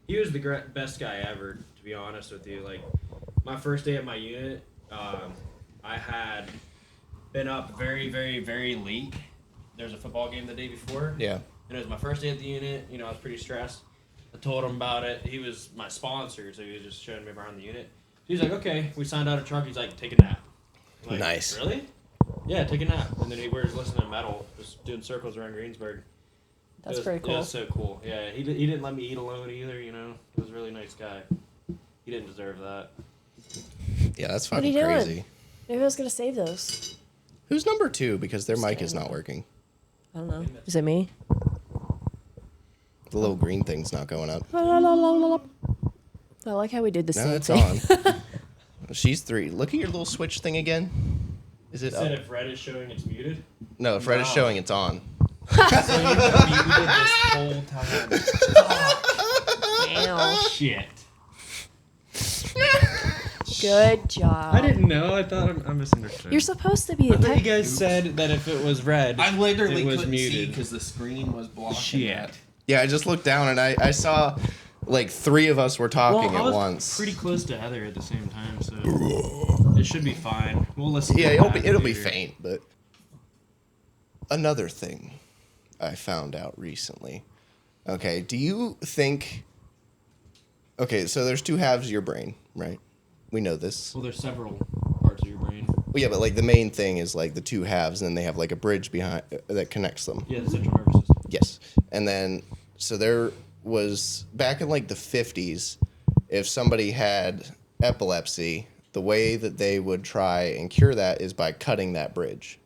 He was the best guy ever, to be honest with you. Like, my first day at my unit, I had been up very, very, very late. There was a football game the day before. Yeah. And it was my first day at the unit. You know, I was pretty stressed. I told him about it. He was my sponsor, so he was just showing me around the unit. He's like, okay, we signed out a truck. He's like, take a nap. I'm like, Nice. Really? Yeah, take a nap. And then he wears listening to metal, just doing circles around Greensburg. That's It was- pretty cool. It was so cool. Yeah, he didn't let me eat alone either, you know. He was a really nice guy. He didn't deserve that. Yeah, that's What are you fucking doing? crazy. Maybe I was gonna save those. Who's number 2? Because their mic is not working. I don't know. Is it me? The little green thing's not going up. I like how we did the No, same it's thing. on. She's 3. Look at your little switch thing again. Is He it said up? if red is showing, it's muted. No, if red is No. showing, it's on. So you've been muted this whole time. Damn. Shit. Good job. I didn't know. I thought I misunderstood. You're supposed to be a I thought you tech. guys said that if it was red, I literally it was couldn't see muted. because the screen was blocking Shit. that. Yeah, I just looked down and I saw like 3 of us were talking I at was once. pretty close to Heather at the same time, so it should be fine. We'll listen. Yeah, to it'll that be later. faint, but another thing I found out recently. Okay, do you think? Okay, so there's 2 halves of your brain, right? We know this. Well, there's several parts of your brain. Well, yeah, but like the main thing is like the 2 halves, and then they have like a bridge behind that connects them. Yeah, the central nervous system. Yes, and then so there was back in like the 50s, if somebody had epilepsy, the way that they would try and cure that is by cutting that bridge.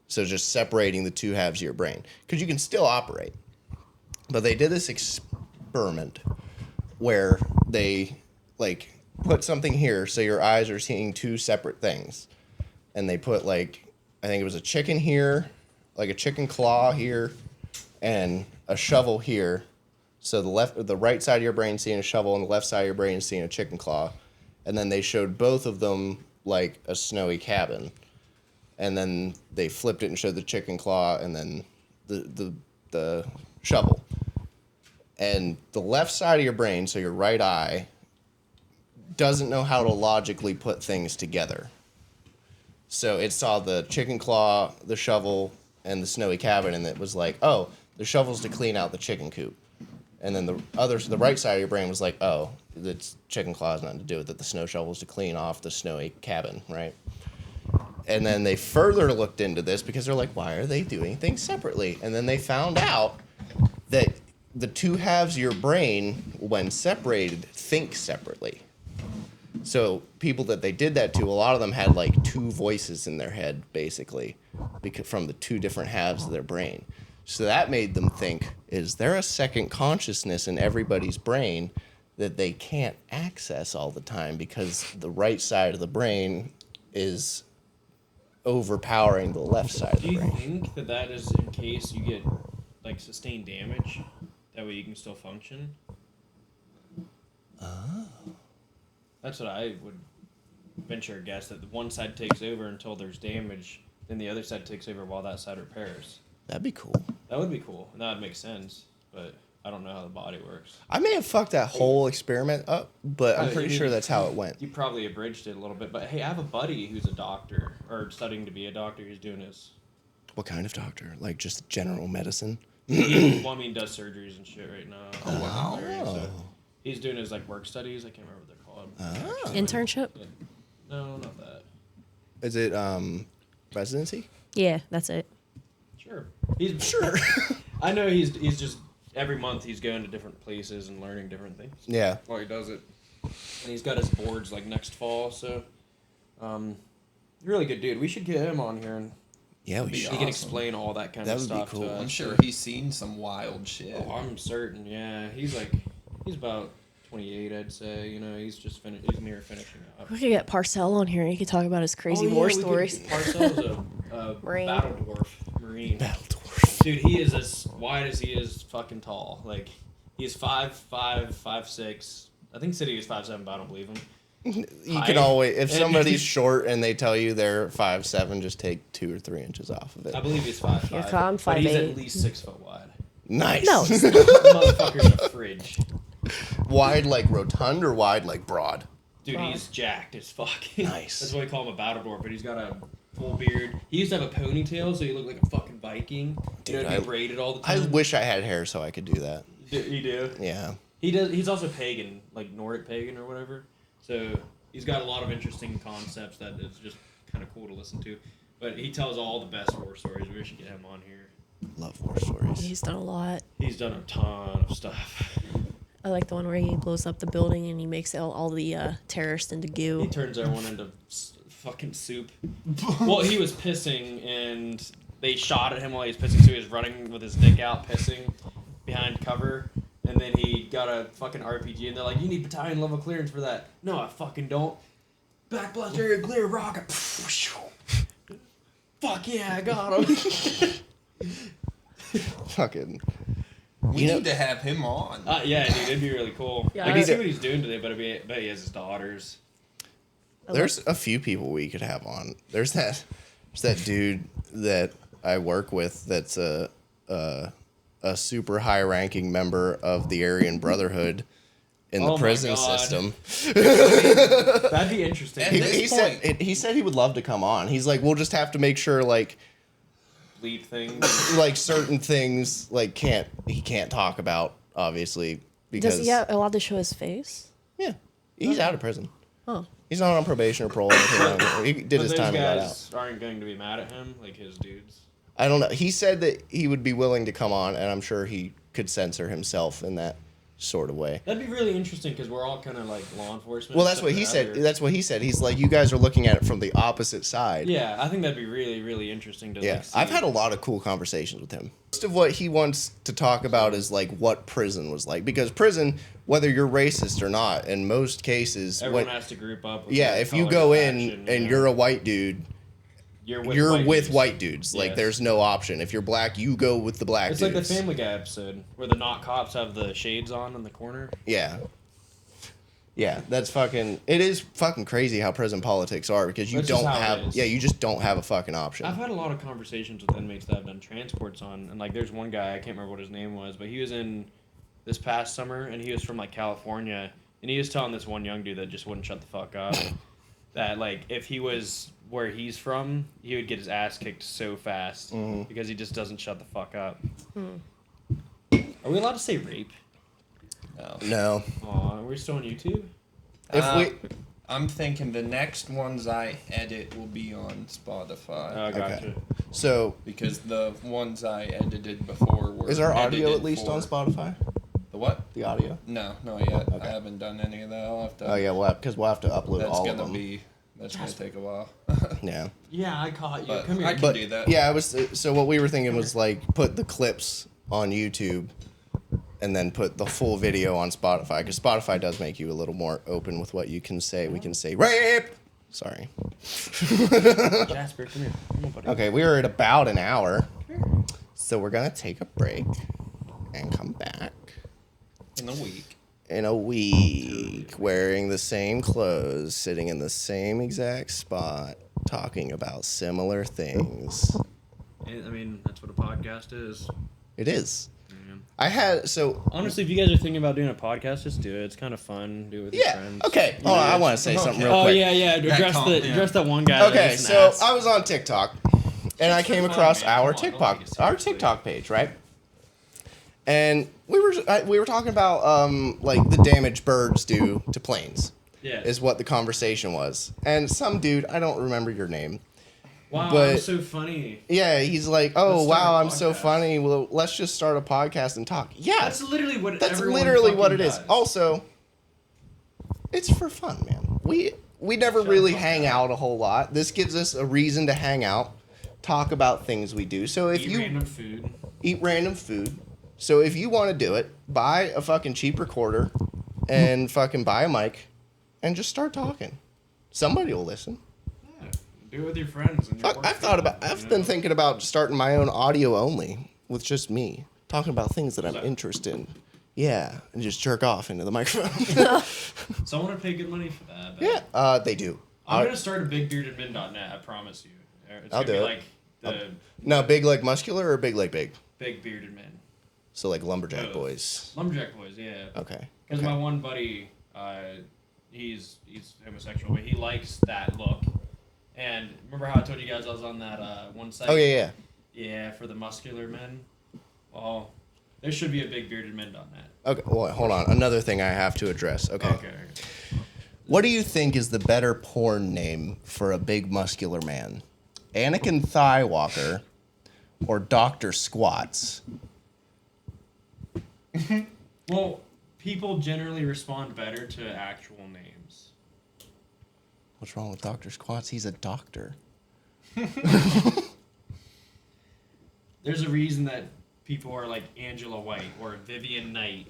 So just separating the 2 halves of your brain, because you can still operate. But they did this experiment where they like put something here so your eyes are seeing 2 separate things, and they put like I think it was a chicken here, like a chicken claw here, and a shovel here. So the right side of your brain seeing a shovel, and the left side of your brain seeing a chicken claw, and then they showed both of them like a snowy cabin, and then they flipped it and showed the chicken claw, and then the shovel. And the left side of your brain, so your right eye, doesn't know how to logically put things together. So it saw the chicken claw, the shovel, and the snowy cabin, and it was like, oh, the shovel's to clean out the chicken coop. And then the right side of your brain was like, oh, the chicken claw has nothing to do with it. The snow shovel's to clean off the snowy cabin, right? And then they further looked into this because they're like, why are they doing things separately? And then they found out that the two halves of your brain, when separated, think separately. So people that they did that to, a lot of them had like two voices in their head, basically, because from the two different halves of their brain. So that made them think, is there a second consciousness in everybody's brain that they can't access all the time because the right side of the brain is overpowering the left side of Do the you brain? think that that is in case you get like sustained damage? That way you can still function? Oh. That's what I would venture a guess, that the one side takes over until there's damage, then the other side takes over while that side repairs. That'd be cool. That would be cool. And that would make sense, but I don't know how the body works. I may have fucked that whole experiment up, but I'm Oh, pretty you- sure that's how it went. You probably abridged it a little bit, but hey, I have a buddy who's a doctor, or studying to be a doctor. He's doing his... What kind of doctor? Like just general medicine? Well, I mean, does surgeries and shit right now. Oh, wow. So he's doing his like work studies. I can't remember what they're called. Oh. Internship? Yeah. No, not that. Is it residency? Yeah, that's it. Sure. He's sure. I know he's just every month he's going to different places and learning different things Yeah. while he does it. And he's got his boards like next fall, so really good dude. We should get him on here and Yeah, we he should. can awesome. explain all that kind That of would be stuff cool. to us. I'm sure he's seen some wild shit. Oh, I'm certain. Yeah, he's about 28, I'd say. You know, he's just he's near finishing up. We could get Parcell on here. He could talk about his crazy war stories. Parcel's a Marine. battle dwarf marine. Battle dwarf. Dude, he is as wide as he is fucking tall. Like, he's 5'5", 5'6". I think said he was 5'7", but I don't believe him. You Height. can always, if And somebody's he's- short and they tell you they're 5'7", just take 2 or 3 inches off of it. I believe he's 5'5". Yeah, I'm but he's 5'8". at least 6 foot wide. Nice. No. Motherfucker's a fridge. Wide like rotund or wide like broad? Dude, Wow. he's jacked as fuck. Nice. That's why we call him a battle dwarf, but he's got a full beard. He used to have a ponytail, so he looked like a fucking Viking. Dude, you know, I- be braided all the I time. wish I had hair so I could do that. You do? Yeah. He does. He's also pagan, like Nordic pagan or whatever. So he's got a lot of interesting concepts that is just kind of cool to listen to. But he tells all the best war stories. We should get him on here. Love war stories. He's done a lot. He's done a ton of stuff. I like the one where he blows up the building and he makes all the terrorists into He goo. turns everyone into fucking soup. Well, he was pissing and they shot at him while he was pissing, so he was running with his dick out, pissing behind cover. And then he got a fucking RPG and they're like, you need battalion level clearance for that. No, I fucking don't. Back blast area clear, rocket. Fuck yeah, I got him. Fucking. We You know- need to have him on. Yeah, dude, it'd be really cool. Yeah, I I can need see to- what he's doing today, but I bet he has his daughters. There's a few people we could have on. There's that dude that I work with that's a super high ranking member of the Aryan Brotherhood in the Oh my prison God. system. That'd be interesting. At He, this he point- said he said he would love to come on. He's like, we'll just have to make sure like Lead things. like certain things like he can't talk about obviously because Does he have allowed to show his face? yeah, he's out of prison. Oh. He's not on probation or parole. Or anything. He did But his those time and got out. guys aren't going to be mad at him, like his dudes. I don't know. He said that he would be willing to come on, and I'm sure he could censor himself in that sort of way. That'd be really interesting because we're all kind of like law enforcement. Well, that's what he said. That's what he said. He's like, you guys are looking at it from the opposite side. Yeah, I think that'd be really, really interesting to Yeah. like, see. I've had a lot of cool conversations with him. Most of what he wants to talk about is like what prison was like, because prison, whether you're racist or not, in most cases, Everyone has to group up. With yeah, their if you color go of in faction, and you you're know. a white dude, you're with dudes. white dudes. Like, Yes. there's no option. If you're black, you go with the black It's dudes. like the Family Guy episode where the not cops have the shades on in the corner. Yeah. Yeah, that's fucking. It is fucking crazy how prison politics are because you That's just don't how it have. is. Yeah, you just don't have a fucking option. I've had a lot of conversations with inmates that I've done transports on, and like there's one guy, I can't remember what his name was, but he was in this past summer, and he was from like California, and he was telling this one young dude that just wouldn't shut the fuck up, that like if he was where he's from, he would get his ass kicked so fast because he just doesn't shut the fuck up. Are we allowed to say rape? No. No. Aw, we're still on YouTube? If Uh, we. I'm thinking the next ones I edit will be on Spotify. Oh, gotcha. So, Because the ones I edited before were is our audio edited at least for- on Spotify? The what? The audio? No, not yet. Okay. I haven't done any of that. I'll have to. Oh yeah, because we'll have to upload That's all of gonna them. be. That's gonna take a while. Yeah. Yeah, I caught you. But Come here. I can But do that. yeah, I was. So what we were thinking was like put the clips on YouTube, and then put the full video on Spotify, because Spotify does make you a little more open with what you can say. We can say rape. Sorry. Jasper, come here. Come on, buddy. Okay, we are at about an hour, so we're gonna take a break and come back In a week. in a week, wearing the same clothes, sitting in the same exact spot, talking about similar things. I mean, that's what a podcast is. It is. Yeah. I had so Honestly, if you guys are thinking about doing a podcast, just do it. It's kind of fun. Do it with your yeah. friends. Okay. Oh, I want to say something real Oh quick. yeah. Address that one guy. Okay, that's an so ass. I was on TikTok, and I came fun, across man. our Come on, don't TikTok, take it our seriously. TikTok page, right? And we were talking about like the damage birds do to planes, Yeah. is what the conversation was. And some dude, I don't remember your name. Wow, but- I'm so funny. Yeah, he's like, "Oh Let's start wow, a I'm so podcast." funny. Well, let's just start a podcast and talk." Yeah, That's literally what. that's everyone literally what it fucking is. does. Also, it's for fun, man. We never Shut really the fuck hang up. out a whole lot. This gives us a reason to hang out, talk about things we do. So if Eat you random food. eat random food, so if you want to do it, buy a fucking cheap recorder and fucking buy a mic and just start talking. Somebody will listen. Yeah, do it with your friends. And your Fuck, work people, I've you been know? thinking about starting my own audio only with just me talking about things that I'm that- interested in. Yeah, and just jerk off into the microphone. Someone would pay good money for that. Yeah, they do. I'm gonna start a bigbeardedmen.net. I promise you. It's I'll gonna be do it. like the Now, big like muscular or big like big? big bearded men. So like lumberjack Both. boys. Lumberjack boys, yeah. Okay. Because okay. my one buddy, he's homosexual, but he likes that look. And remember how I told you guys I was on that one site? Oh yeah. Yeah, for the muscular men. Well, there should be a bigbeardedmen.net. Okay. Well, hold on. Another thing I have to address. Okay. Okay. What do you think is the better porn name for a big muscular man? Anakin Thighwalker or Dr. Squats? Well, people generally respond better to actual names. What's wrong with Dr. Squats? He's a doctor. There's a reason that people are like Angela White or Vivian Knight.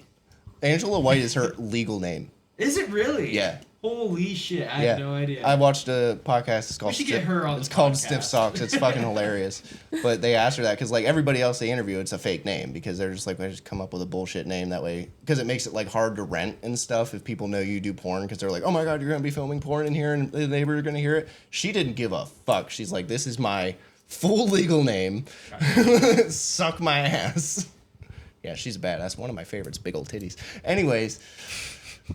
Angela White is her legal name. Is it really? Yeah. Holy shit! I Yeah. had no idea. I watched a podcast. It's called. We should get her on the It's called podcast. Stiff Socks. It's fucking hilarious. But they asked her that because like everybody else they interview, it's a fake name because they're just like, I just come up with a bullshit name that way because it makes it like hard to rent and stuff if people know you do porn because they're like, oh my god, you're gonna be filming porn in here and the neighbors are gonna hear it. She didn't give a fuck. She's like, this is my full legal name. Suck my ass. Yeah, she's a badass. One of my favorites, big old titties. Anyways.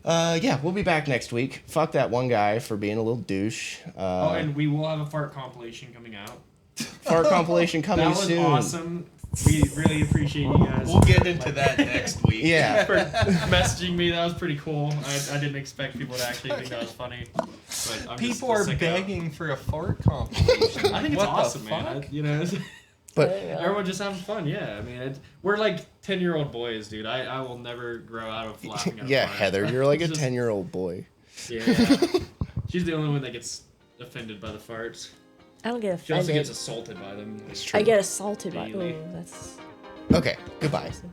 Yeah, we'll be back next week. Fuck that one guy for being a little douche. oh, and we will have a fart compilation coming out. Fart compilation coming That was soon. awesome. We really appreciate you guys. We'll get into that next week. Yeah. for messaging me. That was pretty cool. I didn't expect people to actually think that was funny. But I'm People just are a sicko. begging for a fart compilation. I think it's What the awesome, man. fuck? You know, But everyone just having fun. Yeah, I mean, we're like 10-year-old boys, dude. I will never grow out of laughing at a yeah, fart. Heather, you're like a It's just- 10-year-old boy. Yeah. She's the only one that gets offended by the farts. I don't get She also offended. gets assaulted by them. It's true. I get assaulted by. Daily. Oh, that's. Okay, goodbye. awesome.